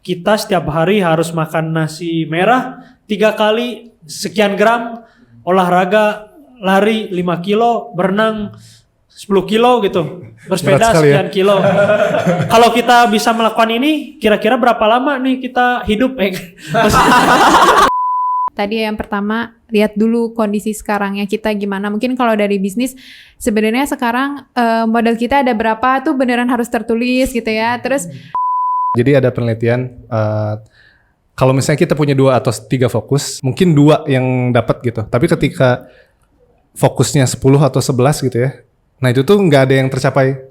kita setiap hari harus makan nasi merah 3 kali sekian gram, olahraga lari 5 kilo, berenang 10 kilo gitu, bersepeda sekian kilo. Kalau kita bisa melakukan ini, kira-kira berapa lama nih kita hidup? Tadi yang pertama, lihat dulu kondisi sekarangnya kita gimana. Mungkin kalau dari bisnis, sebenarnya sekarang modal kita ada berapa tuh beneran harus tertulis gitu ya. Terus jadi ada penelitian, kalau misalnya kita punya 2 atau 3 fokus, mungkin 2 yang dapat gitu. Tapi ketika fokusnya 10 atau 11 gitu ya, nah itu tuh nggak ada yang tercapai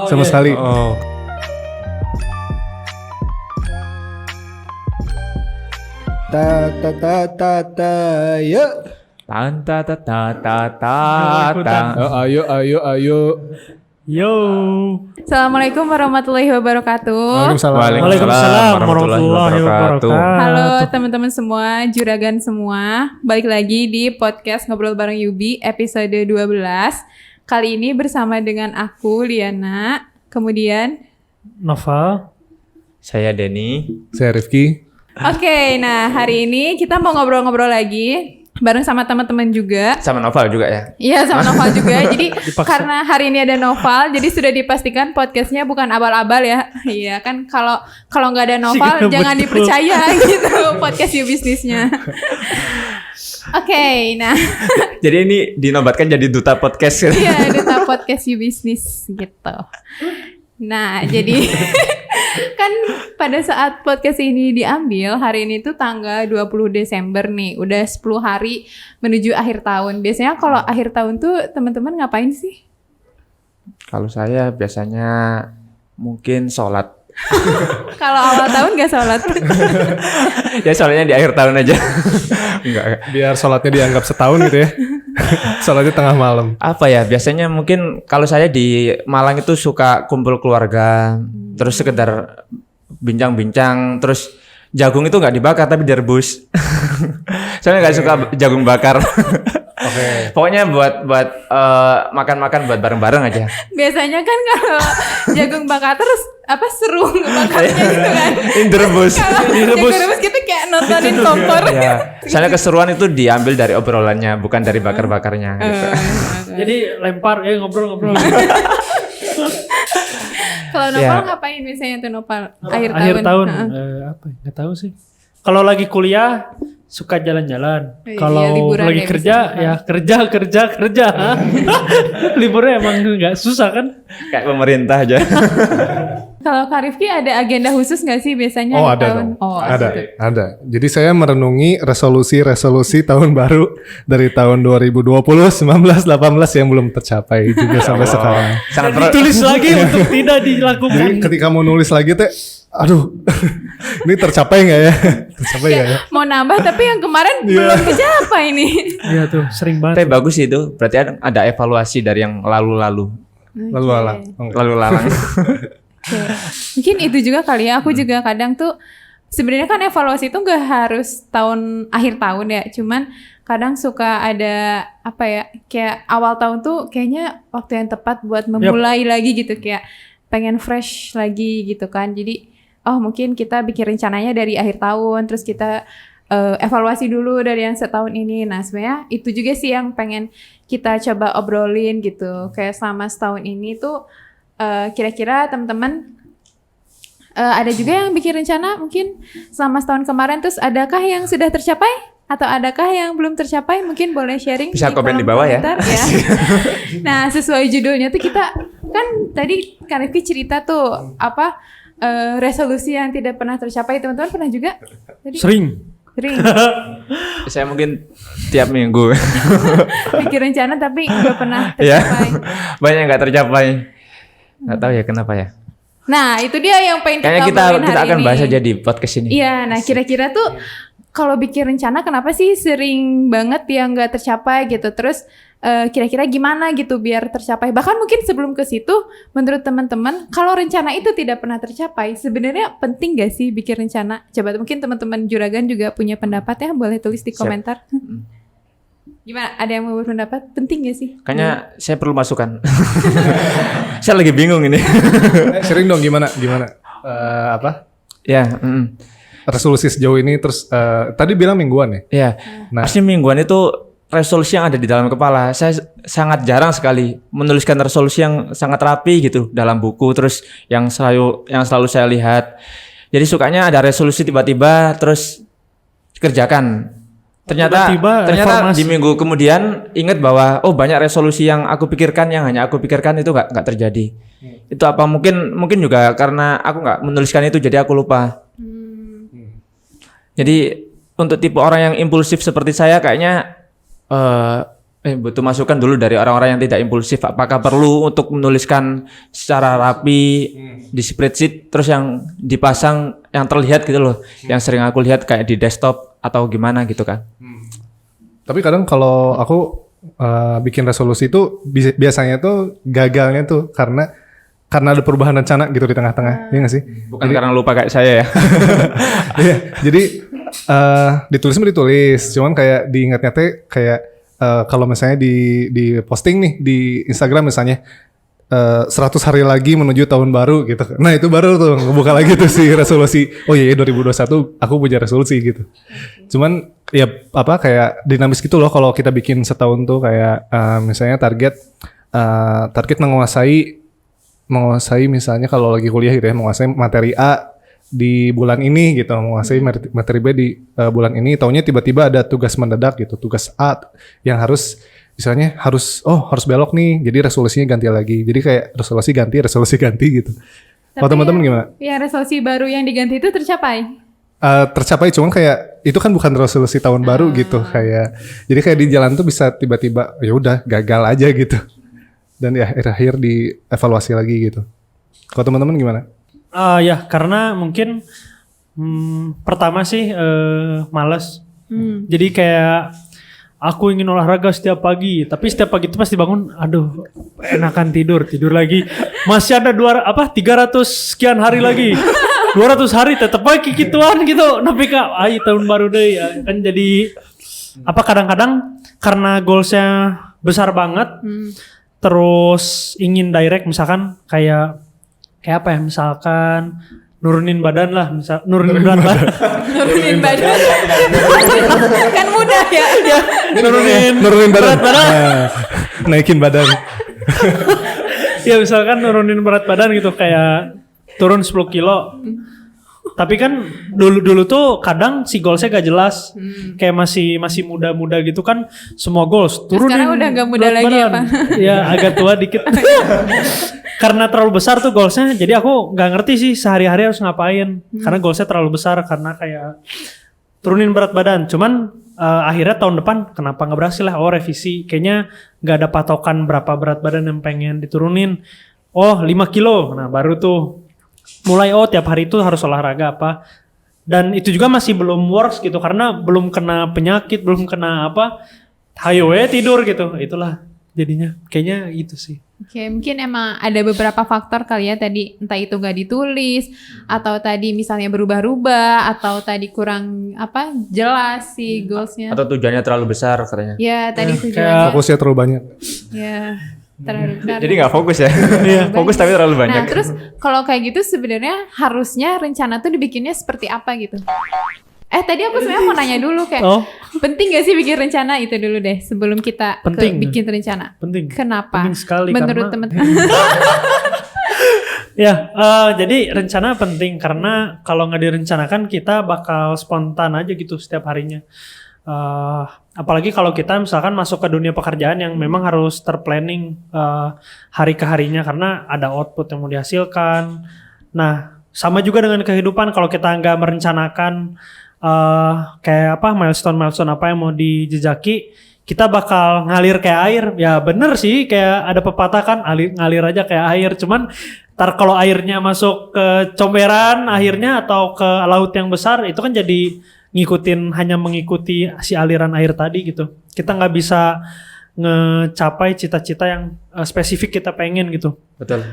sama sekali. Yuk. Ayo. Yo. Assalamualaikum warahmatullahi wabarakatuh. Waalaikumsalam warahmatullahi wabarakatuh. Halo teman-teman semua, juragan semua. Balik lagi di podcast Ngobrol Bareng Yubi episode 12. Kali ini bersama dengan aku, Liana. Kemudian Noval. Saya Denny. Saya Rifki. Oke, nah hari ini kita mau ngobrol-ngobrol lagi bareng sama teman-teman juga. Sama Noval juga ya? Iya, sama Noval juga. Jadi karena hari ini ada Noval, jadi sudah dipastikan podcastnya bukan abal-abal ya. Iya kan, kalau nggak ada Noval jangan dipercaya gitu podcast You bisnisnya. Oke, nah. Jadi ini dinobatkan jadi duta podcast. Iya, duta podcast You bisnis gitu. Nah, jadi kan pada saat podcast ini diambil, hari ini tuh tanggal 20 Desember nih. Udah 10 hari menuju akhir tahun. Biasanya kalau akhir tahun tuh teman-teman ngapain sih? Kalau saya biasanya mungkin sholat. Kalau awal tahun gak sholat? Ya sholatnya di akhir tahun aja. Enggak. Biar sholatnya dianggap setahun gitu ya. Sholatnya tengah malam. Apa ya, biasanya mungkin kalau saya di Malang itu suka kumpul keluarga. Terus sekedar bincang-bincang. Terus jagung itu gak dibakar tapi direbus. Soalnya gak suka jagung bakar. Oke. Pokoknya buat makan-makan buat bareng-bareng aja. Biasanya kan kalau jagung bakar terus serung bakarnya gitu kan. Direbus. Kalau jagung rebus gitu kayak nontonin kompor. Ya. Soalnya keseruan itu diambil dari obrolannya, bukan dari bakar-bakarnya. Gitu. Jadi lempar, ngobrol-ngobrol. Kalau Nopal ngapain biasanya tuh Nopal? Akhir tahun. Apa? Nggak tahu sih. Kalau lagi kuliah suka jalan-jalan. Kalau lagi kerja ya kerja. Liburnya emang nggak susah kan? Kayak pemerintah aja. Kalau Kak Rifki ada agenda khusus nggak sih biasanya? Oh ada tahun? dong. Ada. Jadi saya merenungi resolusi tahun baru dari tahun 2020, 19, 18 yang belum tercapai juga sampai sekarang. Sangat ditulis lagi untuk tidak dilakukan. Jadi ketika mau nulis lagi teh, aduh, ini tercapai nggak ya? Tercapai nggak ya? Mau nambah tapi yang kemarin belum tercapai nih. Iya tuh, sering banget. Tapi bagus itu, berarti ada evaluasi dari yang lalu-lalu. Lalu lalang. Mungkin itu juga kali ya. Aku juga kadang tuh sebenarnya kan evaluasi itu nggak harus akhir tahun ya. Cuman kadang suka ada kayak awal tahun tuh kayaknya waktu yang tepat buat memulai lagi gitu, kayak pengen fresh lagi gitu kan. Jadi mungkin kita bikin rencananya dari akhir tahun, terus kita evaluasi dulu dari yang setahun ini. Nah sebenarnya itu juga sih yang pengen kita coba obrolin gitu. Kayak selama setahun ini tuh kira-kira teman-teman ada juga yang bikin rencana mungkin selama setahun kemarin, terus adakah yang sudah tercapai atau adakah yang belum tercapai? Mungkin boleh sharing. Bisa komen di bawah ya. Nah sesuai judulnya tuh kita kan tadi Kak Rifki cerita tuh resolusi yang tidak pernah tercapai. Teman-teman pernah juga? Sering. Saya mungkin tiap minggu bikin rencana tapi nggak pernah tercapai. Banyak yang nggak tercapai. Nggak tahu ya kenapa ya. Nah itu dia yang pengen kayaknya kita akan bahas aja di podcast ini. Iya, nah kira-kira tuh kalau bikin rencana kenapa sih sering banget yang nggak tercapai gitu? Terus kira-kira gimana gitu biar tercapai? Bahkan mungkin sebelum ke situ, menurut teman-teman, kalau rencana itu tidak pernah tercapai, sebenarnya penting gak sih bikin rencana? Coba mungkin teman-teman juragan juga punya pendapat ya, boleh tulis di komentar. Gimana? Ada yang mau berpendapat? Penting gak sih? Kayaknya saya perlu masukan. Saya lagi bingung ini. Sering dong gimana? Ya, resolusi sejauh ini terus tadi bilang mingguan ya. ya. Nah. Pasti mingguan itu resolusi yang ada di dalam kepala. Saya sangat jarang sekali menuliskan resolusi yang sangat rapi gitu dalam buku. Terus yang selalu saya lihat. Jadi sukanya ada resolusi tiba-tiba terus kerjakan. Ternyata Reformasi. di minggu kemudian ingat bahwa banyak resolusi yang aku pikirkan yang hanya aku pikirkan itu nggak terjadi. Itu apa mungkin juga karena aku nggak menuliskan itu jadi aku lupa. Jadi untuk tipe orang yang impulsif seperti saya kayaknya butuh masukan dulu dari orang-orang yang tidak impulsif. Apakah perlu untuk menuliskan secara rapi di spreadsheet terus yang dipasang yang terlihat gitu loh. Yang sering aku lihat kayak di desktop atau gimana gitu kan. Tapi kadang kalau aku bikin resolusi itu biasanya tuh gagalnya tuh karena ada perubahan rencana gitu di tengah-tengah, iya nggak sih? Bukan karena lupa kayak saya ya. Iya, jadi ditulis, cuman kayak diingatnya teh kayak kalau misalnya di posting nih di Instagram misalnya 100 hari lagi menuju tahun baru gitu. Nah itu baru tuh ngebuka lagi tuh si resolusi. Oh iya 2021 aku punya resolusi gitu. Cuman ya kayak dinamis gitu loh kalau kita bikin setahun tuh kayak misalnya target menguasai misalnya kalau lagi kuliah gitu ya, menguasai materi A di bulan ini gitu, menguasai materi B di bulan ini, taunya tiba-tiba ada tugas mendadak gitu, tugas A yang harus misalnya harus belok nih, jadi resolusinya ganti lagi, jadi kayak resolusi ganti gitu. Kalau teman-teman gimana? Ya resolusi baru yang diganti itu tercapai. Tercapai, cuman kayak itu kan bukan resolusi tahun baru gitu, kayak jadi kayak di jalan tuh bisa tiba-tiba ya udah gagal aja gitu. Dan ya akhir dievaluasi lagi gitu. Kalau teman-teman gimana? Ya karena mungkin pertama sih malas. Jadi kayak aku ingin olahraga setiap pagi, tapi setiap pagi itu pasti bangun, aduh enakan tidur lagi. Masih ada 300 sekian hari lagi. 200 hari tetap aja gituan gitu. Tapi kak, tahun baru deh ya. Kan jadi kadang-kadang karena goalsnya besar banget. Terus ingin direct misalkan kayak apa ya, misalkan nurunin badan lah, nurunin berat badan. Nurunin badan. Kan mudah ya. Nurunin berat badan. Naikin badan. Ya misalkan nurunin berat badan gitu, kayak turun 10 kilo. Tapi kan dulu tuh kadang si goalsnya gak jelas, kayak masih muda-muda gitu kan, semua goals turunin. Sekarang udah gak muda berat lagi badan. ya Pak? Ya agak tua dikit. Karena terlalu besar tuh goalsnya, jadi aku nggak ngerti sih sehari-hari harus ngapain. Karena goalsnya terlalu besar, karena kayak turunin berat badan. Cuman akhirnya tahun depan kenapa nggak berhasil lah? Revisi, kayaknya nggak ada patokan berapa berat badan yang pengen diturunin. 5 kilo, nah baru tuh mulai tiap hari itu harus olahraga apa. Dan itu juga masih belum works gitu, karena belum kena penyakit, belum kena apa. Hayo tidur gitu, itulah jadinya. Kayaknya itu sih. Oke, mungkin emang ada beberapa faktor kali ya tadi, entah itu nggak ditulis atau tadi misalnya berubah-ubah atau tadi kurang jelas sih goalsnya. Atau tujuannya terlalu besar katanya. Ya tadi tujuannya. Fokusnya terlalu banyak. Ya terlalu besar. Jadi nggak fokus ya. Fokus tapi terlalu banyak. Nah terus kalau kayak gitu sebenarnya harusnya rencana tuh dibikinnya seperti apa gitu? Tadi aku sebenarnya mau nanya dulu kayak penting gak sih bikin rencana itu dulu deh sebelum kita bikin rencana? Penting. Kenapa? Penting sekali menurut karena teman-teman. Ya, jadi rencana penting karena kalau nggak direncanakan kita bakal spontan aja gitu setiap harinya. Apalagi kalau kita misalkan masuk ke dunia pekerjaan yang memang harus terplanning hari ke harinya karena ada output yang mau dihasilkan. Nah, sama juga dengan kehidupan, kalau kita nggak merencanakan kayak milestone apa yang mau dijejaki, kita bakal ngalir kayak air. Ya bener sih, kayak ada pepatah kan, ngalir aja kayak air. Cuman ntar kalau airnya masuk ke comberan akhirnya atau ke laut yang besar, itu kan jadi hanya mengikuti si aliran air tadi gitu. Kita nggak bisa ngecapai cita-cita yang spesifik kita pengen gitu. Betul.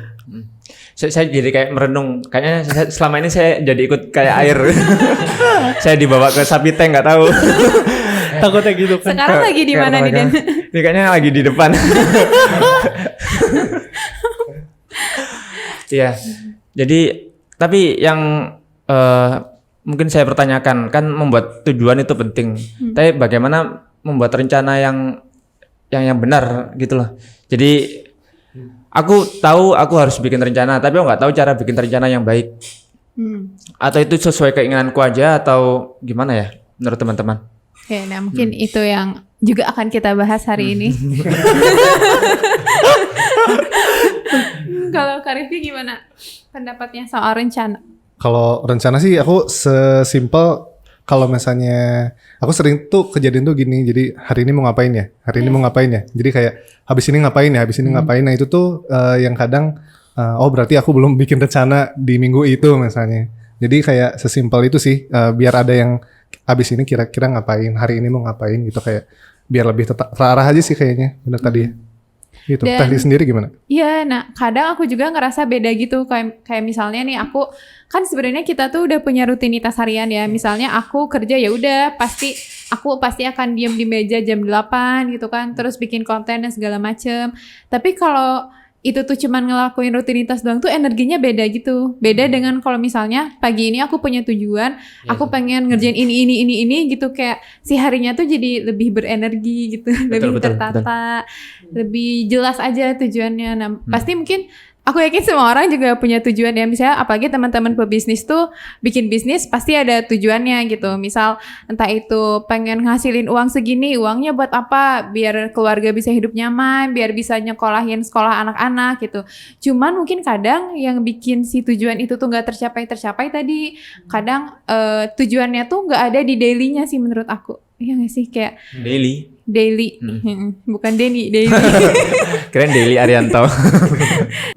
Saya jadi kayak merenung. Kayaknya selama ini saya jadi ikut kayak air. Saya dibawa ke sapi tank nggak tahu. Takutnya gitu kan. Sekarang lagi di mana nih Dan? Ini kayaknya lagi di depan. Iya. Jadi tapi yang mungkin saya pertanyakan, kan membuat tujuan itu penting. Tapi bagaimana membuat rencana yang benar gitu loh. Jadi aku tahu aku harus bikin rencana, tapi aku nggak tahu cara bikin rencana yang baik. Atau itu sesuai keinginanku aja atau gimana ya menurut teman-teman? Oke, nah mungkin itu yang juga akan kita bahas hari ini. Kalau Kak Rifki gimana pendapatnya soal rencana? Kalau rencana sih aku sesimpel kalau misalnya aku sering tuh kejadian tuh gini, jadi hari ini mau ngapain ya, hari ini mau ngapain ya, jadi kayak habis ini ngapain ya, habis ini ngapain. Nah itu tuh yang kadang oh berarti aku belum bikin rencana di minggu itu misalnya. Jadi kayak sesimpel itu sih, biar ada yang habis ini kira-kira ngapain, hari ini mau ngapain gitu, kayak biar lebih terarah aja sih kayaknya, bener tadi ya. Gitu. Teknik sendiri gimana? Iya, nah kadang aku juga ngerasa beda gitu, kayak misalnya nih aku kan sebenarnya kita tuh udah punya rutinitas harian ya. Misalnya aku kerja ya udah aku pasti akan diem di meja jam 8 gitu kan, terus bikin konten dan segala macem. Tapi kalau itu tuh cuman ngelakuin rutinitas doang tuh energinya beda gitu. Beda dengan kalau misalnya pagi ini aku punya tujuan, aku pengen ngerjain ini gitu, kayak si harinya tuh jadi lebih berenergi gitu, lebih tertata, lebih jelas aja tujuannya. Nah, pasti mungkin aku yakin semua orang juga punya tujuan ya. Misalnya apalagi teman-teman pebisnis tuh bikin bisnis pasti ada tujuannya gitu. Misal entah itu pengen ngasilin uang segini, uangnya buat apa? Biar keluarga bisa hidup nyaman, biar bisa nyekolahin sekolah anak-anak gitu. Cuman mungkin kadang yang bikin si tujuan itu tuh nggak tercapai tadi. Kadang tujuannya tuh nggak ada di dailynya sih menurut aku. Iya nggak sih, kayak daily. Bukan daily. Keren Daily Arianto.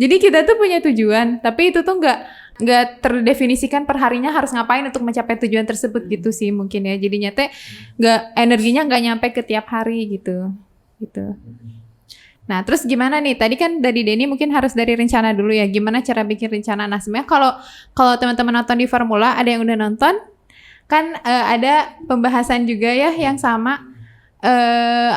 Jadi kita tuh punya tujuan, tapi itu tuh nggak terdefinisikan perharinya harus ngapain untuk mencapai tujuan tersebut gitu sih mungkin ya. Jadinya teh energinya nggak nyampe ke tiap hari gitu. Nah terus gimana nih? Tadi kan dari Denny mungkin harus dari rencana dulu ya. Gimana cara bikin rencana? Nah sebenarnya kalau teman-teman nonton di Formula, ada yang udah nonton kan, ada pembahasan juga ya yang sama.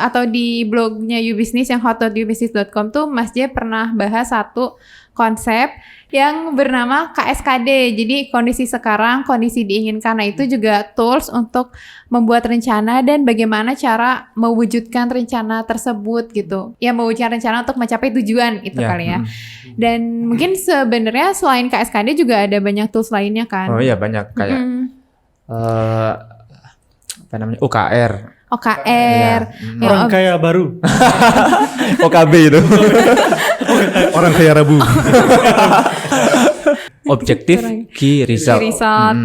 Atau di blognya YouBusiness yang hot.youbusines.com tuh Mas J pernah bahas satu konsep yang bernama KSKD. Jadi kondisi sekarang, kondisi diinginkan. Nah itu juga tools untuk membuat rencana dan bagaimana cara mewujudkan rencana tersebut gitu. Ya mewujudkan rencana untuk mencapai tujuan itu kali ya. Dan mungkin sebenarnya selain KSKD juga ada banyak tools lainnya kan. Oh iya banyak, kayak apa namanya, OKR. Orang kaya baru. OKB itu. Orang kaya Rabu. Objektif key result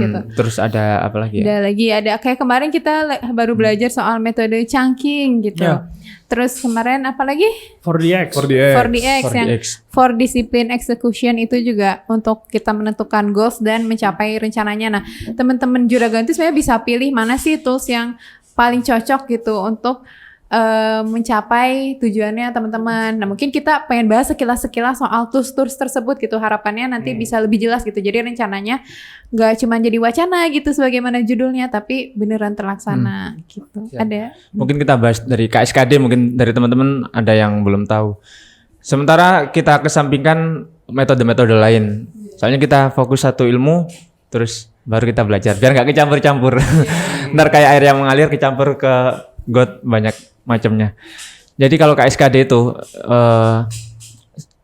gitu. Terus ada apa lagi ya? Ada kayak kemarin kita baru belajar soal metode chunking gitu. Terus kemarin apa lagi? 4DX. 4DX yang 4 Discipline Execution itu juga untuk kita menentukan goals dan mencapai rencananya. Nah, teman-teman juragan itu sebenarnya bisa pilih mana sih tools yang paling cocok gitu untuk mencapai tujuannya teman-teman. Nah mungkin kita pengen bahas sekilas soal tools tersebut gitu. Harapannya nanti bisa lebih jelas gitu. Jadi rencananya nggak cuma jadi wacana gitu sebagaimana judulnya, tapi beneran terlaksana gitu. Ada. Mungkin kita bahas dari KSKD, mungkin dari teman-teman ada yang belum tahu. Sementara kita kesampingkan metode-metode lain. Soalnya kita fokus satu ilmu, terus baru kita belajar. Biar nggak kecampur-campur. Ntar kayak air yang mengalir kecampur ke got banyak macamnya. Jadi kalau KSKD itu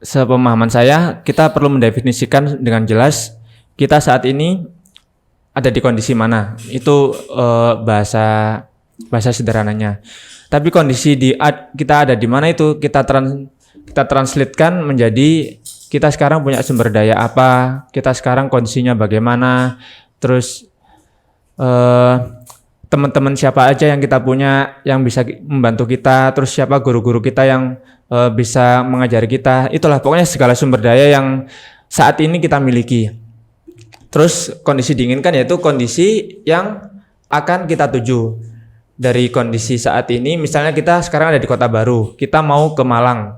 sepemahaman saya, kita perlu mendefinisikan dengan jelas kita saat ini ada di kondisi mana. Itu bahasa sederhananya. Tapi kondisi kita ada di mana itu kita translatekan menjadi kita sekarang punya sumber daya apa, kita sekarang kondisinya bagaimana, terus teman-teman siapa aja yang kita punya yang bisa membantu kita, terus siapa guru-guru kita yang bisa mengajari kita. Itulah pokoknya segala sumber daya yang saat ini kita miliki. Terus kondisi diinginkan yaitu kondisi yang akan kita tuju. Dari kondisi saat ini, misalnya kita sekarang ada di Kota Baru, kita mau ke Malang.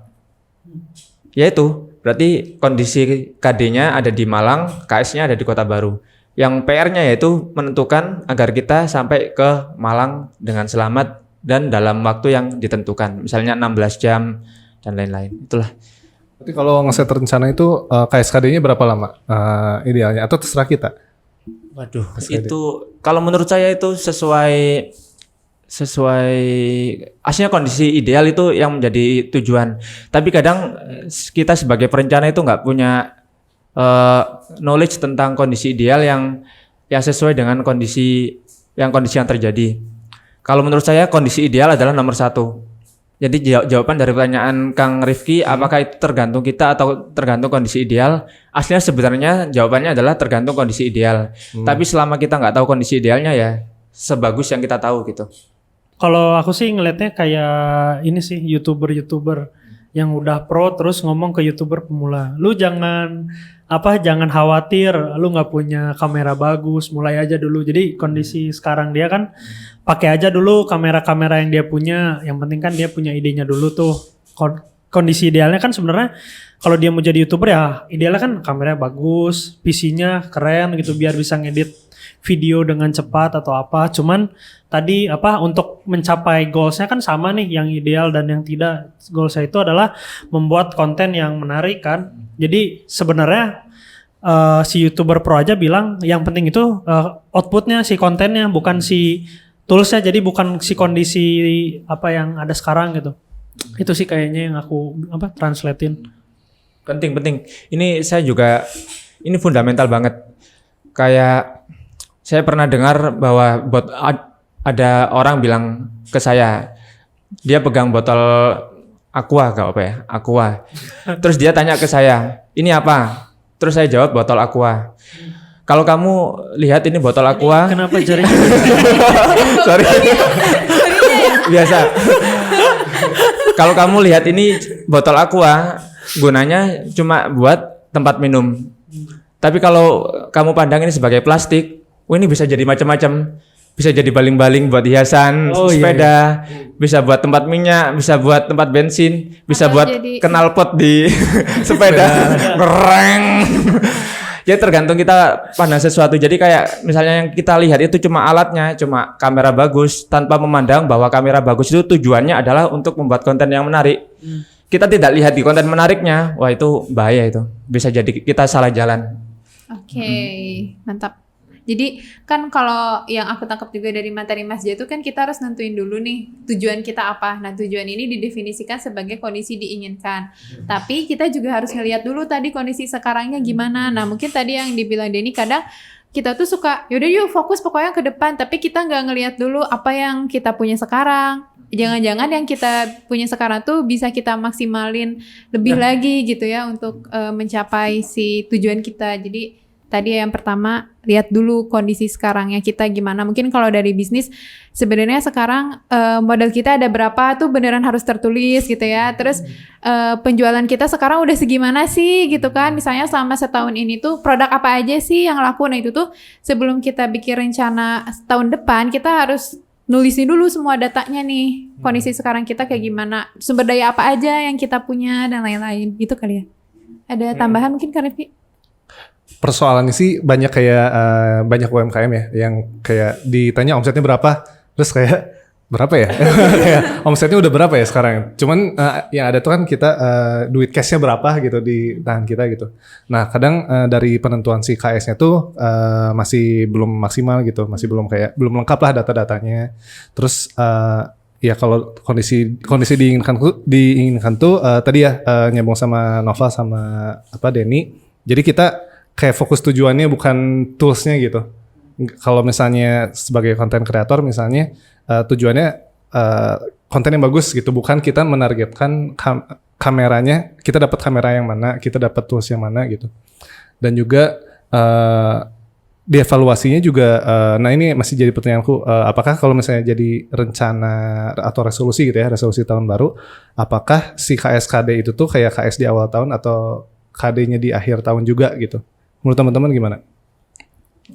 Yaitu berarti kondisi KD-nya ada di Malang, KS-nya ada di Kota Baru. Yang PR-nya yaitu menentukan agar kita sampai ke Malang dengan selamat dan dalam waktu yang ditentukan. Misalnya 16 jam dan lain-lain. Itulah. Berarti kalau ngeset rencana itu KSKD-nya berapa lama idealnya? Atau terserah kita? Waduh, itu kalau menurut saya itu sesuai aslinya kondisi ideal itu yang menjadi tujuan. Tapi kadang kita sebagai perencana itu nggak punya knowledge tentang kondisi ideal yang sesuai dengan kondisi yang terjadi. Kalau menurut saya kondisi ideal adalah nomor 1. Jadi jawaban dari pertanyaan Kang Rifki, apakah itu tergantung kita atau tergantung kondisi ideal? Aslinya sebenarnya jawabannya adalah tergantung kondisi ideal. Tapi selama kita nggak tahu kondisi idealnya ya sebagus yang kita tahu gitu. Kalau aku sih ngelihatnya kayak ini sih YouTuber yang udah pro terus ngomong ke YouTuber pemula. Lu jangan khawatir lu nggak punya kamera bagus, mulai aja dulu. Jadi kondisi sekarang dia kan pakai aja dulu kamera-kamera yang dia punya. Yang penting kan dia punya idenya dulu tuh. Kondisi idealnya kan sebenarnya kalau dia mau jadi YouTuber ya idealnya kan kameranya bagus, PC-nya keren gitu biar bisa ngedit video dengan cepat atau apa. Cuman tadi untuk mencapai goalsnya kan sama nih, yang ideal dan yang tidak. Goalsnya itu adalah membuat konten yang menarik kan. Jadi sebenarnya si YouTuber pro aja bilang yang penting itu outputnya, si kontennya, bukan si toolsnya. Jadi bukan si kondisi apa yang ada sekarang gitu. Itu sih kayaknya yang aku translatein. Penting. Ini saya juga ini fundamental banget. Kayak saya pernah dengar bahwa ada orang bilang ke saya, dia pegang botol Aqua, Aqua. Terus dia tanya ke saya, ini apa? Terus saya jawab botol Aqua. Kalau kamu lihat ini botol Aqua. Kenapa jari? Sorry. Biasa. Kalau kamu lihat ini botol Aqua, gunanya cuma buat tempat minum. Tapi kalau kamu pandang ini sebagai plastik, ini bisa jadi macam-macam. Bisa jadi baling-baling buat hiasan sepeda, bisa buat tempat minyak, bisa buat tempat bensin, bisa buat knalpot di sepeda. Ngereng. Jadi tergantung kita pandang sesuatu. Jadi kayak misalnya yang kita lihat itu cuma alatnya, cuma kamera bagus, tanpa memandang bahwa kamera bagus itu tujuannya adalah untuk membuat konten yang menarik. Kita tidak lihat di konten menariknya, wah itu bahaya itu. Bisa jadi kita salah jalan. Oke, mantap. Jadi kan kalau yang aku tangkap juga dari materi Mas Jaya itu kan kita harus nentuin dulu nih tujuan kita apa. Nah tujuan ini didefinisikan sebagai kondisi diinginkan. Tapi kita juga harus ngelihat dulu tadi kondisi sekarangnya gimana. Nah mungkin tadi yang dibilang Denny kadang kita tuh suka yaudah yuk fokus pokoknya ke depan. Tapi kita nggak ngelihat dulu apa yang kita punya sekarang. Jangan-jangan yang kita punya sekarang tuh bisa kita maksimalin lebih lagi gitu ya untuk mencapai si tujuan kita. Jadi tadi yang pertama lihat dulu kondisi sekarangnya kita gimana. Mungkin kalau dari bisnis sebenarnya sekarang modal kita ada berapa tuh beneran harus tertulis gitu ya. Terus penjualan kita sekarang udah segimana sih gitu kan. Misalnya selama setahun ini tuh produk apa aja sih yang laku. Nah itu tuh sebelum kita bikin rencana tahun depan kita harus nulisin dulu semua datanya nih. Kondisi sekarang kita kayak gimana. Sumber daya apa aja yang kita punya dan lain-lain. Gitu kali ya. Ada tambahan mungkin Kak Rifki? Persoalannya sih banyak kayak banyak UMKM ya yang kayak ditanya omsetnya berapa, terus kayak berapa ya? Kayak omsetnya udah berapa ya sekarang? Cuman yang ada tuh kan kita duit cashnya berapa gitu di tangan kita gitu. Nah kadang dari penentuan si KS-nya tuh masih belum maksimal gitu, masih belum lengkap lah data-datanya. Terus ya kalau kondisi diinginkan tuh tadi ya nyambung sama Nova sama Denny. Jadi kita kayak fokus tujuannya bukan toolsnya gitu. Kalau misalnya sebagai konten kreator misalnya tujuannya konten yang bagus gitu, bukan kita menargetkan kameranya, kita dapat kamera yang mana, kita dapat tools yang mana gitu. Dan juga dievaluasinya juga, nah ini masih jadi pertanyaanku, apakah kalau misalnya jadi rencana atau resolusi gitu ya, resolusi tahun baru, apakah si KSKD itu tuh kayak KS di awal tahun atau KD-nya di akhir tahun juga gitu? Menurut teman-teman gimana?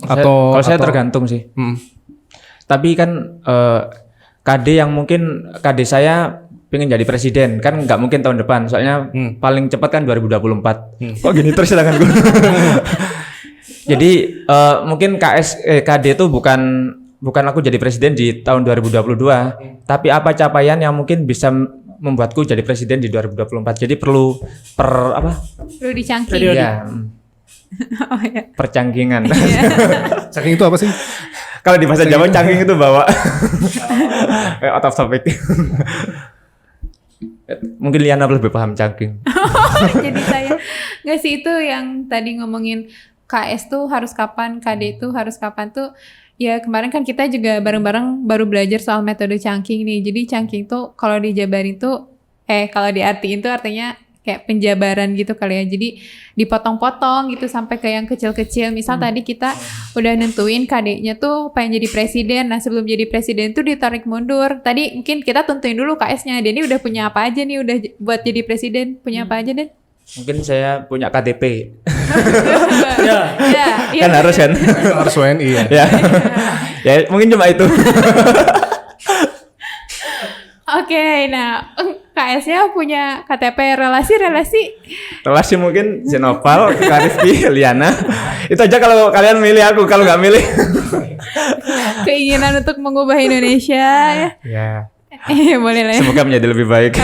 Kalau saya tergantung sih. Tapi kan KD yang mungkin KD saya pengen jadi presiden kan nggak mungkin tahun depan. Soalnya paling cepat kan 2024. Kok gini terus silakan gue. Jadi mungkin KD itu bukan aku jadi presiden di tahun 2022, tapi apa capaian yang mungkin bisa membuatku jadi presiden di 2024. Jadi perlu Perlu dicangkir. Ya. Oh ya. percangkingan. Saking itu apa sih? Kalau di bahasa Jawa cangking itu bawa. Out of topic. Mungkin Liana lebih paham cangking. Jadi saya nggak sih, itu yang tadi ngomongin KS tuh harus kapan, KD tuh harus kapan tuh. Ya kemarin kan kita juga bareng-bareng baru belajar soal metode cangking nih. Jadi cangking tuh kalau dijabarin tuh kalau diartiin tuh artinya kayak penjabaran gitu kali ya. Jadi dipotong-potong gitu sampai ke yang kecil-kecil. Misal tadi kita udah nentuin KD-nya tuh pengen jadi presiden. Nah sebelum jadi presiden tuh ditarik mundur. Tadi mungkin kita tentuin dulu KS-nya. Dia ini udah punya apa aja nih, udah buat jadi presiden. Punya apa aja, Den? Mungkin saya punya KTP. Ya, Kan harus kan? Harus WNI ya. Ya. Ya mungkin cuma itu. Oke, nah KS-nya punya KTP, relasi. Mungkin Zenopal, Karifki, Liana. Itu aja kalau kalian milih aku, kalau nggak milih. Keinginan untuk mengubah Indonesia ya. Ya. Boleh lah ya. Semoga menjadi lebih baik.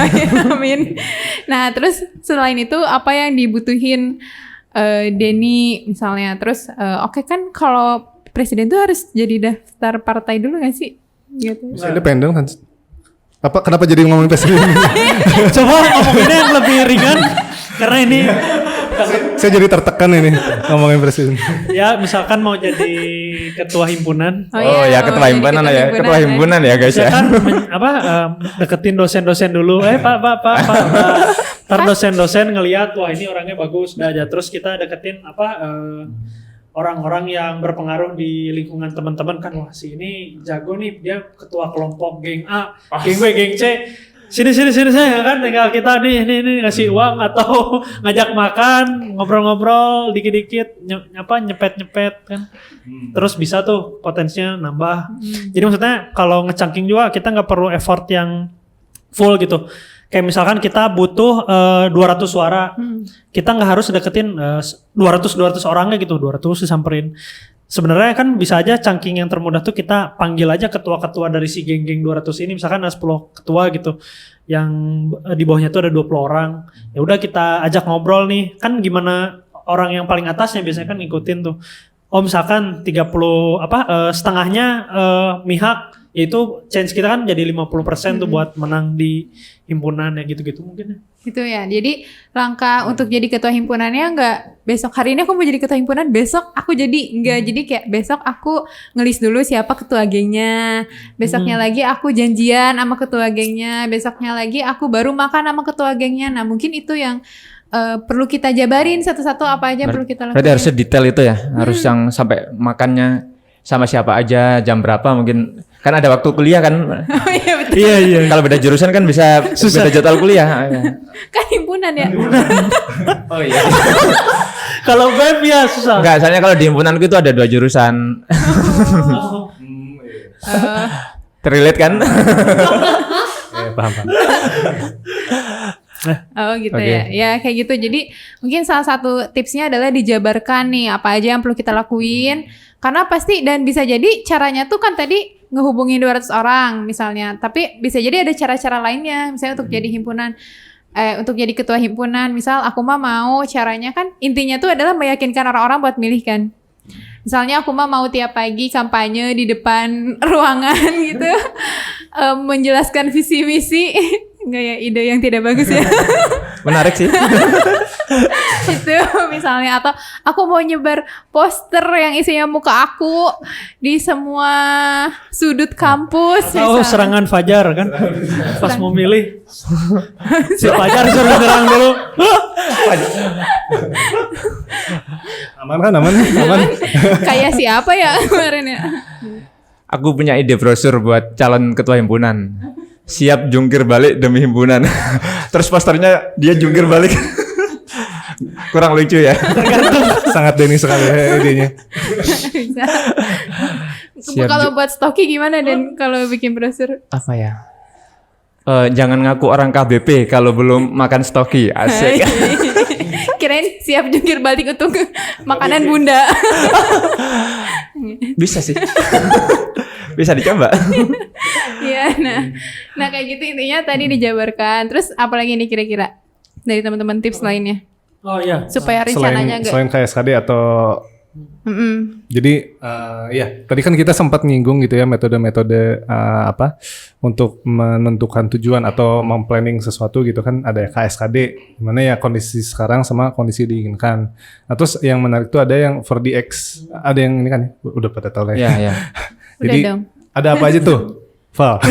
Amin. Nah, terus selain itu apa yang dibutuhin Denny misalnya? Terus oke kan kalau presiden tuh harus jadi daftar partai dulu nggak sih? Gitu. Bisa independen kan? Apa kenapa jadi ngomongin presiden? Coba ngomonginnya yang lebih ringan karena ini Saya jadi tertekan ini ngomongin presiden. ya misalkan mau jadi ketua himpunan. Oh ya, ketua jadi himpunan ketua ya. Ketua himpunan ya guys ya. Saya kan deketin dosen-dosen dulu. Pak. Ntar dosen-dosen ngelihat wah ini orangnya bagus. Nah, aja terus kita deketin orang-orang yang berpengaruh di lingkungan teman-teman kan, wah si ini jago nih, dia ketua kelompok geng A, geng B, geng C. Sini saya kan tinggal kita nih ngasih uang atau ngajak makan, ngobrol-ngobrol dikit-dikit nyepet-nyepet kan. Terus bisa tuh potensinya nambah. Jadi maksudnya kalau ngecangking juga kita nggak perlu effort yang full gitu. Kayak misalkan kita butuh 200 suara. Kita nggak harus deketin 200 orangnya gitu, 200 disamperin. Sebenarnya kan bisa aja cangking yang termudah tuh kita panggil aja ketua-ketua dari si geng-geng 200 ini, misalkan ada 10 ketua gitu. Yang di bawahnya tuh ada 20 orang. Ya udah kita ajak ngobrol nih. Kan gimana orang yang paling atasnya biasanya kan ngikutin tuh. Oh misalkan 30 setengahnya mihak, yaitu chance kita kan jadi 50% tuh buat menang di himpunan ya gitu-gitu mungkin. Gitu ya. Jadi langkah untuk jadi ketua himpunannya nggak besok hari ini aku mau jadi ketua himpunan, besok aku jadi enggak. Jadi kayak besok aku ngelis dulu siapa ketua gengnya. Besoknya lagi aku janjian sama ketua gengnya. Besoknya lagi aku baru makan sama ketua gengnya. Nah, mungkin itu yang perlu kita jabarin satu-satu apa aja perlu kita lakukan. Berarti harus detail itu ya. Harus yang sampai makannya sama siapa aja, jam berapa mungkin. Kan ada waktu kuliah kan. Oh iya betul. Iya. Kalau beda jurusan kan bisa beda jadwal kuliah. Kan himpunan ya. Oh iya. Kalau BEM ya susah. Enggak, soalnya kalau di himpunanku itu ada 2 jurusan. Terrelate kan? Paham. Oh gitu Oke. ya. Ya kayak gitu. Jadi mungkin salah satu tipsnya adalah dijabarkan nih apa aja yang perlu kita lakuin. Karena pasti dan bisa jadi caranya tuh kan tadi ngehubungin 200 orang misalnya. Tapi bisa jadi ada cara-cara lainnya. Misalnya untuk jadi himpunan. Untuk jadi ketua himpunan. Misal aku mau caranya kan intinya tuh adalah meyakinkan orang-orang buat milih kan. Misalnya aku mau tiap pagi kampanye di depan ruangan gitu. Menjelaskan visi misi. Enggak ya, ide yang tidak bagus ya. Menarik sih. Itu misalnya, atau aku mau nyebar poster yang isinya muka aku di semua sudut kampus. Oh, misalnya. serangan Fajar kan. Pas mau milih. Si Fajar suruh nyerang dulu. Aman. Kayak siapa ya kemarin ya? Aku punya ide brosur buat calon ketua himpunan. Siap jungkir balik demi himpunan. Terus posternya dia jungkir balik. Kurang lucu ya. Sangat Denny sekali ya idenya. Bisa. Siap Kalau buat stoki gimana Dan kalau bikin brosur? Apa ya? Jangan ngaku orang KBP kalau belum makan stoki. Asik. Kirain siap jungkir balik untuk makanan bunda. Bisa sih. Bisa dicoba. Iya, nah kayak gitu intinya tadi dijabarkan. Terus apalagi nih kira-kira dari teman-teman tips lainnya? Oh iya. supaya rencananya enggak. Selain KSKD atau jadi ya tadi kan kita sempat nyinggung gitu ya metode-metode untuk menentukan tujuan atau memplanning sesuatu gitu kan ada KSKD gimana ya kondisi sekarang sama kondisi diinginkan. Nah, terus yang menarik tuh ada yang 4DX, ada yang ini kan udah pada tahu lah ya. Iya. Jadi Udah dong. ada apa aja tuh? Val.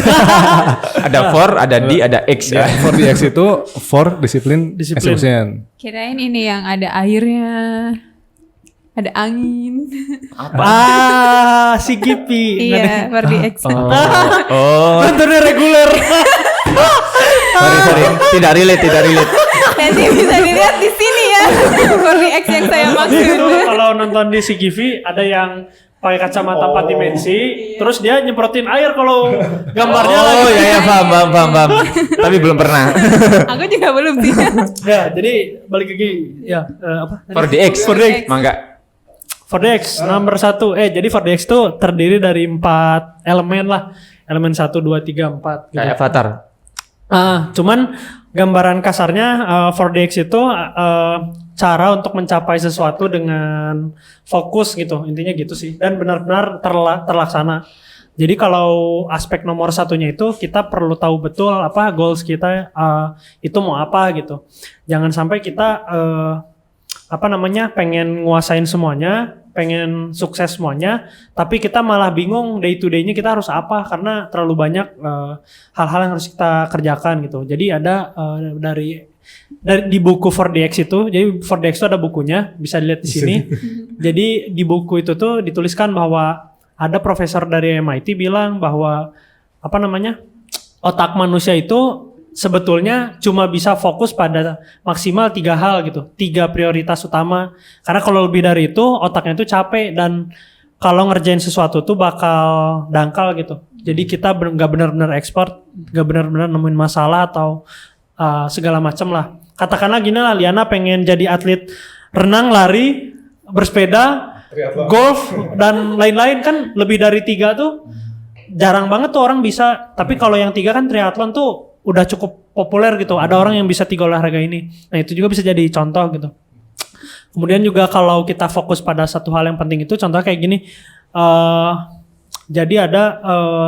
Ada for, ada D, ada X ya. 4DX itu for disiplin, Disiplin. execution. Kirain ini yang ada airnya, ada angin. Si Gipi. Iya, 4DX. Oh, Tentunya reguler. sorry. Tidak relate. Nanti bisa dilihat di sini ya. 4DX yang saya Itu maksud. kalau nonton di CGV ada yang pakai kacamata 4 dimensi, terus dia nyemprotin air kalau gambarnya lagi. Oh ya, paham. Tapi belum pernah. Aku juga belum sih. Ya, jadi balik lagi ya apa? For the X. Mangga. 4DX nomor 1. Jadi 4DX itu terdiri dari 4 elemen lah. Elemen 1, 2, 3, 4 gitu. Kayak avatar. Cuman gambaran kasarnya 4DX itu cara untuk mencapai sesuatu dengan fokus gitu. Intinya gitu sih. Dan benar-benar terlaksana. Jadi kalau aspek nomor satunya itu kita perlu tahu betul apa goals kita itu mau apa gitu. Jangan sampai kita pengen nguasain semuanya, pengen sukses semuanya, tapi kita malah bingung day to day-nya kita harus apa karena terlalu banyak hal-hal yang harus kita kerjakan gitu. Jadi ada dari di buku 4DX itu, jadi 4DX itu ada bukunya, bisa dilihat di sini. Jadi di buku itu tuh dituliskan bahwa ada profesor dari MIT bilang bahwa otak manusia itu sebetulnya cuma bisa fokus pada maksimal 3 hal gitu, 3 prioritas utama. Karena kalau lebih dari itu otaknya itu capek dan kalau ngerjain sesuatu tuh bakal dangkal gitu. Jadi kita nggak benar-benar expert, nggak benar-benar nemuin masalah atau segala macam lah. Katakanlah gini lah, Liana pengen jadi atlet renang, lari, bersepeda, golf dan lain-lain kan lebih dari 3 tuh jarang banget tuh orang bisa. Tapi kalau yang 3 kan triathlon tuh udah cukup populer gitu. Ada orang yang bisa 3 olahraga ini. Nah itu juga bisa jadi contoh gitu. Kemudian juga kalau kita fokus pada satu hal yang penting itu contohnya kayak gini. Jadi ada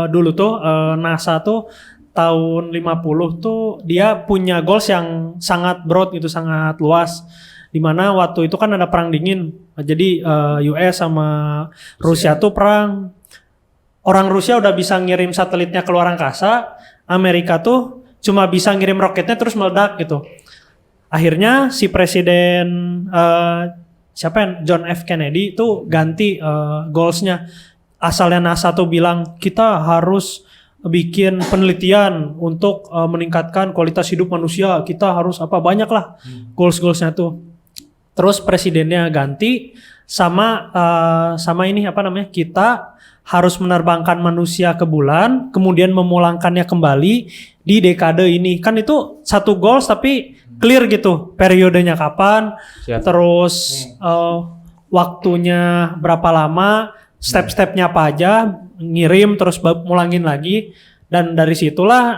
dulu tuh NASA tuh tahun 50 tuh dia punya goals yang sangat broad gitu, sangat luas. Dimana waktu itu kan ada perang dingin. Jadi US sama Rusia tuh perang. Orang Rusia udah bisa ngirim satelitnya ke luar angkasa. Amerika tuh cuma bisa ngirim roketnya terus meledak gitu. Akhirnya si presiden John F. Kennedy tuh ganti goalsnya. Asalnya NASA tuh bilang kita harus bikin penelitian untuk meningkatkan kualitas hidup manusia. Kita harus banyak lah goals-goalsnya tuh. Terus presidennya ganti sama kita harus menerbangkan manusia ke bulan, kemudian memulangkannya kembali di dekade ini. Kan itu satu goals tapi clear gitu, periodenya kapan, terus waktunya berapa lama, step-stepnya apa aja, ngirim terus mulangin lagi, dan dari situlah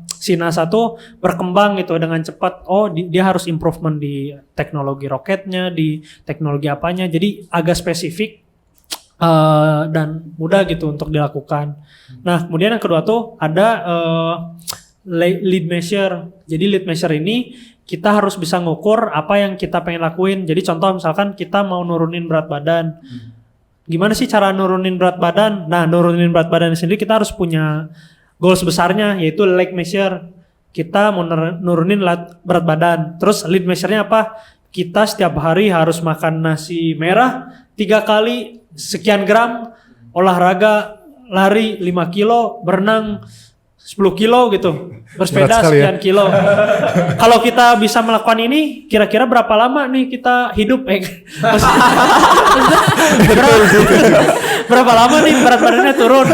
si NASA tuh berkembang gitu dengan cepat. Dia harus improvement di teknologi roketnya, di teknologi apanya, jadi agak spesifik dan mudah gitu untuk dilakukan. Nah kemudian yang kedua tuh ada lead measure. Jadi lead measure ini kita harus bisa ngukur apa yang kita pengen lakuin. Jadi contoh misalkan kita mau nurunin berat badan. Gimana sih cara nurunin berat badan? Nah, nurunin berat badan sendiri kita harus punya goals besarnya, yaitu leg measure. Kita mau nurunin berat badan. Terus lead measure-nya apa? Kita setiap hari harus makan nasi merah 3 kali sekian gram, olahraga lari 5 kilo, berenang 10 kilo gitu, bersepeda sekian kilo. Kalau kita bisa melakukan ini, kira-kira berapa lama nih kita hidup? Berapa lama nih berat badannya turun?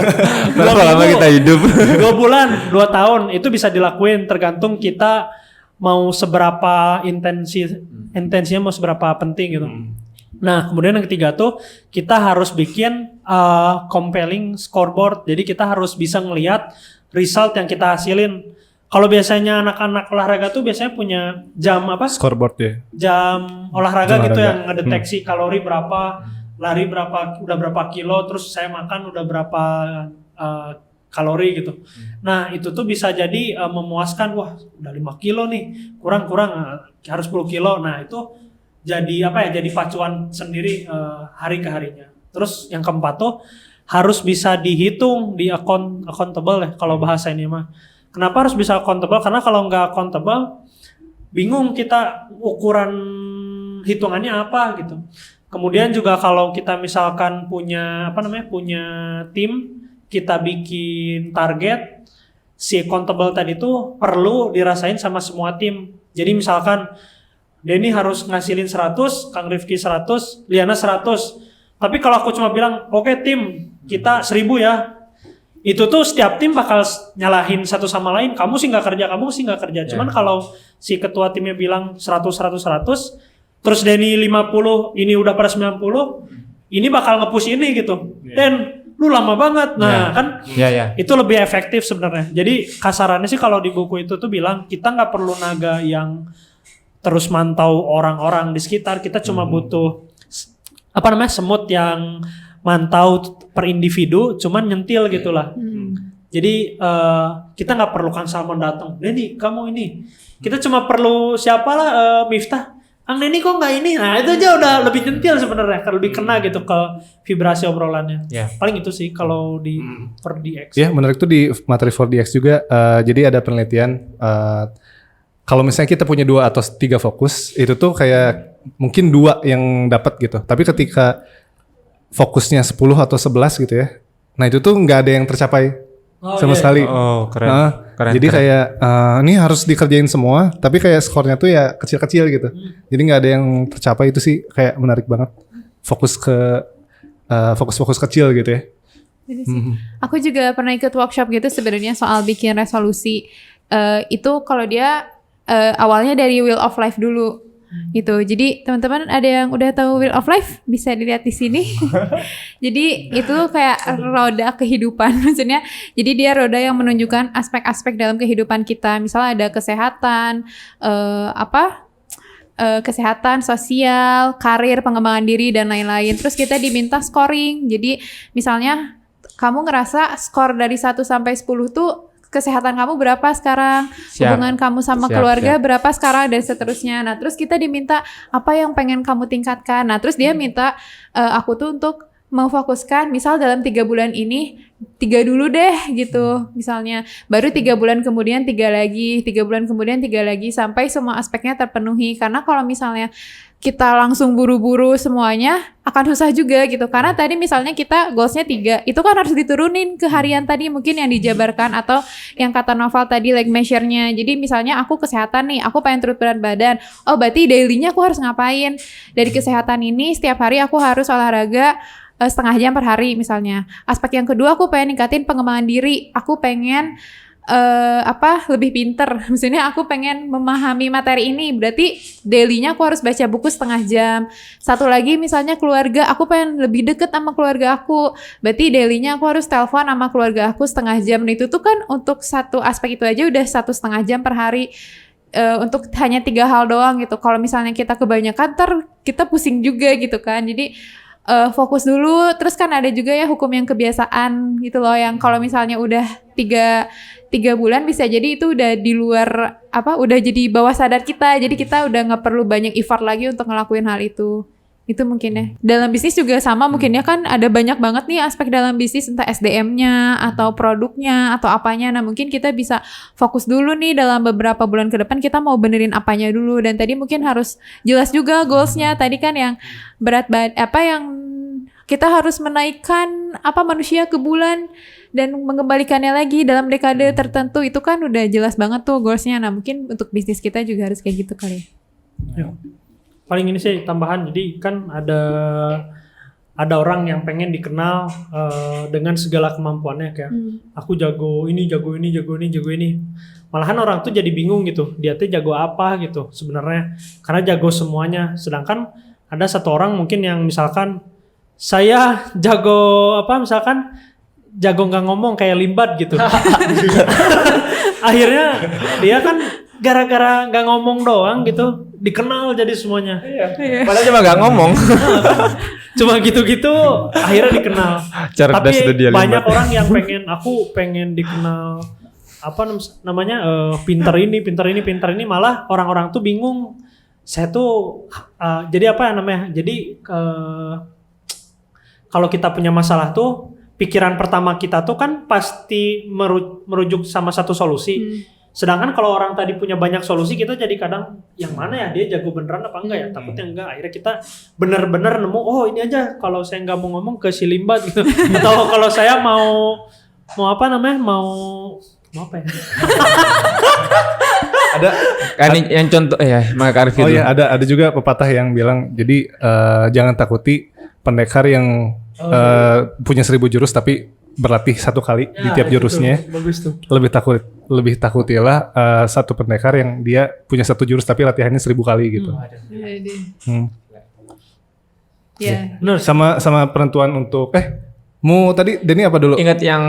Berapa lama kita hidup? 2 bulan, 2 tahun, itu bisa dilakuin tergantung kita mau seberapa intensinya mau seberapa penting gitu. Nah kemudian yang ketiga tuh kita harus bikin compelling scoreboard. Jadi kita harus bisa ngelihat result yang kita hasilin. Kalau biasanya anak-anak olahraga tuh biasanya punya jam apa? Scoreboard ya. Jam olahraga Jam gitu olahraga. yang ngedeteksi kalori berapa, lari berapa, udah berapa kilo, terus saya makan udah berapa kalori gitu. Nah itu tuh bisa jadi memuaskan, wah udah 5 kilo nih, kurang harus 10 kilo. Nah itu jadi apa ya? Jadi pacuan sendiri hari ke harinya. Terus yang keempat tuh harus bisa dihitung di accountable ya kalau bahasa ini mah. Kenapa harus bisa accountable? Karena kalau nggak accountable, bingung kita ukuran hitungannya apa gitu. Kemudian juga kalau kita misalkan punya tim, kita bikin target, si accountable tadi tuh perlu dirasain sama semua tim. Jadi misalkan Denny harus ngasilin 100, Kang Rifki 100, Liana 100. Tapi kalau aku cuma bilang, oke tim, kita 1000 ya. Itu tuh setiap tim bakal nyalahin satu sama lain. Kamu sih nggak kerja. Cuman kalau si ketua timnya bilang 100, terus Denny 50, ini udah pada 90, ini bakal nge-push ini gitu. Dan lu lama banget. Nah kan itu lebih efektif sebenarnya. Jadi kasarannya sih kalau di buku itu tuh bilang, kita nggak perlu naga yang terus mantau orang-orang di sekitar. Kita cuma butuh semut yang mantau per individu, cuman nyentil gitulah. Jadi kita nggak perlu Kang Salmon datang. Denny, kamu ini. Kita cuma perlu siapalah Miftah. Kang Denny kok nggak ini? Nah itu aja udah lebih nyentil sebenarnya, lebih kena gitu ke vibrasi obrolannya. Paling itu sih kalau di 4DX. Ya menarik tuh di materi 4DX juga. Jadi ada penelitian. Kalau misalnya kita punya 2 atau 3 fokus, itu tuh kayak mungkin 2 yang dapat gitu. Tapi ketika fokusnya 10 atau 11 gitu ya, nah itu tuh nggak ada yang tercapai sama sekali. Oh keren. Jadi kayak ini harus dikerjain semua, tapi kayak skornya tuh ya kecil-kecil gitu. Jadi nggak ada yang tercapai. Itu sih kayak menarik banget. Fokus ke fokus kecil gitu ya. Aku juga pernah ikut workshop gitu sebenarnya soal bikin resolusi. Itu kalau dia awalnya dari Wheel of Life dulu gitu. Jadi teman-teman ada yang udah tahu Wheel of Life bisa dilihat di sini. Jadi itu kayak roda kehidupan maksudnya. Jadi dia roda yang menunjukkan aspek-aspek dalam kehidupan kita. Misalnya ada kesehatan, kesehatan, sosial, karir, pengembangan diri dan lain-lain. Terus kita diminta scoring. Jadi misalnya kamu ngerasa skor dari 1 sampai 10 tuh kesehatan kamu berapa sekarang, hubungan kamu sama keluarga berapa sekarang dan seterusnya. Nah terus kita diminta apa yang pengen kamu tingkatkan. Nah terus dia minta aku tuh untuk memfokuskan misal dalam 3 bulan ini 3 dulu deh gitu misalnya, baru 3 bulan kemudian 3 lagi, 3 bulan kemudian 3 lagi sampai semua aspeknya terpenuhi. Karena kalau misalnya kita langsung buru-buru semuanya akan susah juga gitu. Karena tadi misalnya kita goalsnya 3, itu kan harus diturunin ke harian tadi mungkin yang dijabarkan atau yang kata Noval tadi like measure-nya. Jadi misalnya aku kesehatan nih, aku pengen turun berat badan. Oh berarti daily-nya aku harus ngapain? Dari kesehatan ini setiap hari aku harus olahraga setengah jam per hari misalnya. Aspek yang kedua aku pengen ningkatin pengembangan diri. Aku pengen lebih pinter. Maksudnya aku pengen memahami materi ini. Berarti daily-nya aku harus baca buku setengah jam. Satu lagi misalnya keluarga, aku pengen lebih deket sama keluarga aku. Berarti daily-nya aku harus telepon sama keluarga aku setengah jam. Nah itu tuh kan untuk satu aspek itu aja udah 1,5 jam per hari. Untuk hanya 3 hal doang gitu. Kalau misalnya kita kebanyakan kita pusing juga gitu kan. Jadi fokus dulu. Terus kan ada juga ya hukum yang kebiasaan gitu loh, yang kalau misalnya udah 3 bulan bisa jadi itu udah di luar udah jadi bawah sadar kita. Jadi kita udah nggak perlu banyak effort lagi untuk ngelakuin hal itu. Itu mungkin ya. Dalam bisnis juga sama mungkin ya, kan ada banyak banget nih aspek dalam bisnis, entah SDM-nya atau produknya atau apanya. Nah mungkin kita bisa fokus dulu nih dalam beberapa bulan ke depan kita mau benerin apanya dulu. Dan tadi mungkin harus jelas juga goals-nya. Tadi kan yang berat yang kita harus menaikkan manusia ke bulan dan mengembalikannya lagi dalam dekade tertentu. Itu kan udah jelas banget tuh goals-nya. Nah mungkin untuk bisnis kita juga harus kayak gitu kali ya. Paling ini sih tambahan, jadi kan ada orang yang pengen dikenal dengan segala kemampuannya, kayak aku jago ini. Malahan orang tuh jadi bingung gitu, dia tuh jago apa gitu sebenarnya, karena jago semuanya. Sedangkan ada satu orang mungkin yang misalkan saya jago misalkan jago nggak ngomong kayak limbat gitu. Akhirnya dia kan gara-gara nggak ngomong doang gitu dikenal jadi semuanya. Padahal cuma nggak ngomong. Cuma gitu-gitu akhirnya dikenal. Cerdas Tapi itu dia, banyak limbat. orang yang pengen dikenal apa namanya pinter ini malah orang-orang tuh bingung. Saya tuh jadi apa namanya? Jadi kalau kita punya masalah tuh pikiran pertama kita tuh kan pasti merujuk sama satu solusi. Sedangkan kalau orang tadi punya banyak solusi, kita jadi kadang yang mana ya, dia jago beneran apa enggak ya? Takutnya enggak. Akhirnya kita bener-bener nemu, oh ini aja kalau saya nggak mau ngomong ke si limbat gitu. Atau kalau saya mau apa namanya? Mau apa ya? Ada Kan yang contoh Mak Arif oh itu. ya ada juga pepatah yang bilang jadi jangan takuti pendekar yang punya 1000 jurus tapi berlatih 1 kali di tiap jurusnya. Bagus tuh. Lebih takutilah satu pendekar yang dia punya 1 jurus tapi latihannya 1000 kali gitu. Ya. Bener. Sama penentuan untuk tadi Denny apa dulu? Ingat yang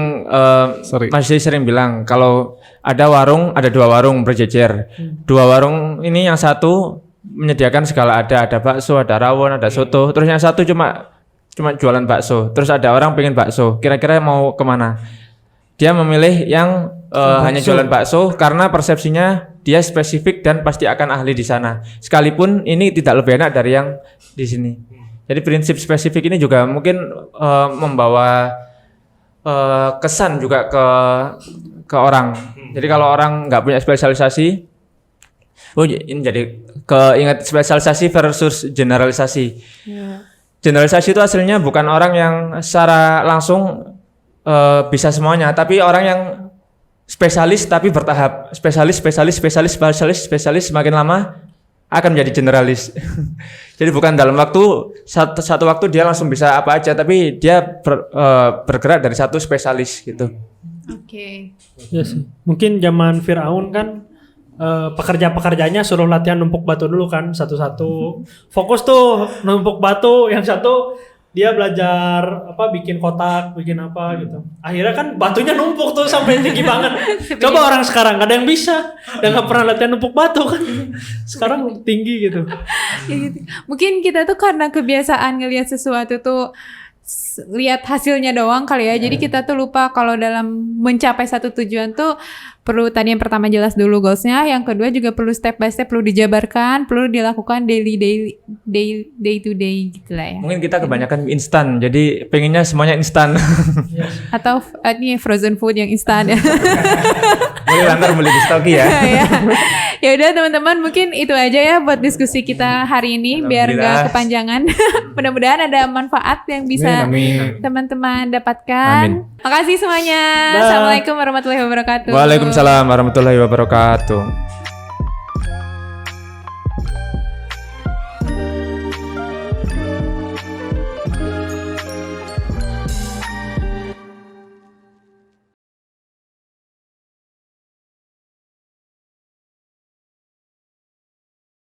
Sorry. masih sering bilang kalau ada warung, ada 2 warung berjejer. 2 warung ini yang satu menyediakan segala ada bakso, ada rawon, ada soto. Terus yang satu cuma jualan bakso. Terus ada orang pengen bakso. Kira-kira mau kemana? Dia memilih yang hanya jualan bakso karena persepsinya dia spesifik dan pasti akan ahli di sana. Sekalipun ini tidak lebih enak dari yang di sini. Jadi prinsip spesifik ini juga mungkin membawa kesan juga ke orang. Jadi kalau orang nggak punya spesialisasi, ini jadi keinget spesialisasi versus generalisasi. Generalisasi itu hasilnya bukan orang yang secara langsung bisa semuanya, tapi orang yang spesialis tapi bertahap. Spesialis semakin lama akan menjadi generalis. Jadi bukan dalam satu waktu dia langsung bisa apa aja, tapi dia bergerak dari satu spesialis gitu. Oke. Iya sih. Mungkin zaman Firaun kan pekerja-pekerjanya suruh latihan numpuk batu dulu kan satu-satu. Fokus tuh numpuk batu, yang satu dia belajar bikin kotak, bikin apa gitu. Akhirnya kan batunya numpuk tuh sampai tinggi banget. Coba orang sekarang gak ada yang bisa, dan gak pernah latihan numpuk batu kan. Sekarang tinggi gitu. Ya gitu. Mungkin kita tuh karena kebiasaan ngelihat sesuatu tuh lihat hasilnya doang kali ya. Jadi kita tuh lupa kalau dalam mencapai satu tujuan tuh perlu tadi yang pertama jelas dulu goalsnya, yang kedua juga perlu step by step, perlu dijabarkan, perlu dilakukan day to day gitu lah ya. Mungkin kita kebanyakan instan, jadi pengennya semuanya instan. Atau ini frozen food yang instan ya. Boleh lantar beli di Stoki ya. Ya udah teman-teman, mungkin itu aja ya buat diskusi kita hari ini biar nggak kepanjangan. Mudah-mudahan ada manfaat yang bisa teman-teman dapatkan. Amin. Makasih semuanya. Assalamualaikum warahmatullahi wabarakatuh. Waalaikumsalam warahmatullahi wabarakatuh.